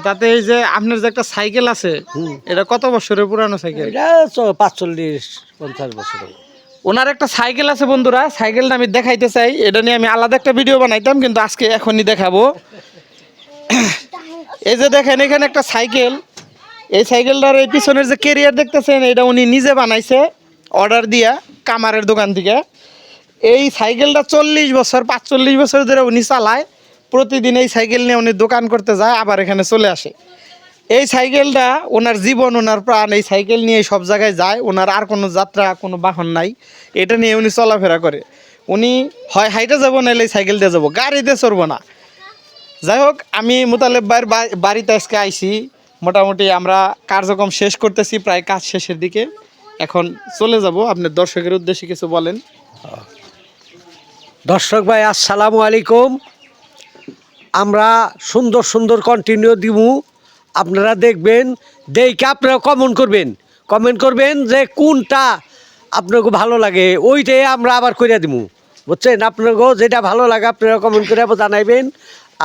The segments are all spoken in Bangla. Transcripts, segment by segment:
তাতে এই যে আপনার যে একটা সাইকেল আছে, এটা কত বছরের পুরানো সাইকেল? এটা 45-50 বছর। ওনার একটা সাইকেল আছে বন্ধুরা, সাইকেলটা আমি দেখাইতে চাই। এটা নিয়ে আমি আলাদা একটা ভিডিও বানাইতাম, কিন্তু আজকে এখনই দেখাবো। এই যে দেখেন এখানে একটা সাইকেল, এই সাইকেলটার এই পিছনের যে কেরিয়ার দেখতেছেন, এটা উনি নিজে বানাইছে অর্ডার দিয়া কামারের দোকান থেকে। এই সাইকেলটা 40 বছর 45 বছর ধরে উনি চালায়। প্রতিদিন এই সাইকেল নিয়ে উনি দোকান করতে যায়, আবার এখানে চলে আসে। এই সাইকেলটা ওনার জীবন, ওনার প্রাণ, এই সাইকেল নিয়ে সব জায়গায় যায়। ওনার আর কোনো যাত্রা, কোনো বাহন নাই, এটা নিয়ে উনি চলাফেরা করে। উনি হয় হাইটে যাবো, নাহলে এই সাইকেল দিয়ে যাবো, গাড়িতে চড়বো না। যাই হোক, আমি মোতালেব ভাইয়ের বাড়িতে আজকে আইছি। মোটামুটি আমরা কার্যক্রম শেষ করতেছি, প্রায় কাজ শেষের দিকে। এখন চলে যাব। আপনার দর্শকের উদ্দেশ্যে কিছু বলেন। দর্শক ভাই আসসালামু আলাইকুম। আমরা সুন্দর সুন্দর কন্টিনিউ দিব, আপনারা দেখবেন। দেখে আপনারা কমেন্ট করবেন যে কোনটা আপনাকে ভালো লাগে, ওইটাই আমরা আবার করে দিব, বুঝছেন? আপনাকেও যেটা ভালো লাগে আপনারা কমেন্ট করে জানাইবেন,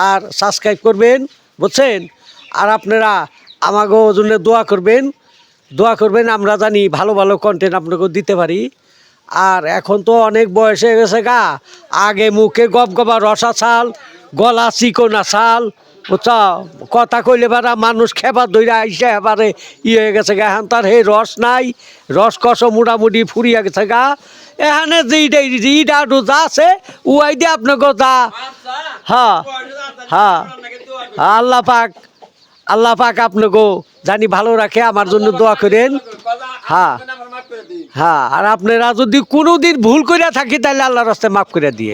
আর সাবস্ক্রাইব করবেন, বুঝছেন? আর আপনারা আমাকেও জন্য দোয়া করবেন, আমরা জানি ভালো ভালো কন্টেন্ট আপনাকেও দিতে পারি। আর এখন তো অনেক বয়স হয়ে গেছে গা, আগে মুখে গবা রসা চাল, গলা চিকনা চাল, বুঝছ? কথা কইলে বারা মানুষ খেবার ধরে আইসে এবারে হয়ে গেছে গা। এখন তার সেই রস নাই, রস কষ মোটামুটি ফুরিয়া গেছে গা। এখানে যেইটা যা আছে উয়াই দিয়ে আপনাকে যা। হ্যাঁ হ্যাঁ, আল্লাহ পাক আপনাকেও জানি ভালো রাখে, আমার জন্য দোয়া করেন। হ্যাঁ হ্যাঁ, আর আপনারা যদি কোনোদিন ভুল করে থাকি তাহলে আল্লাহর রাস্তায় মাফ করে দিয়ে।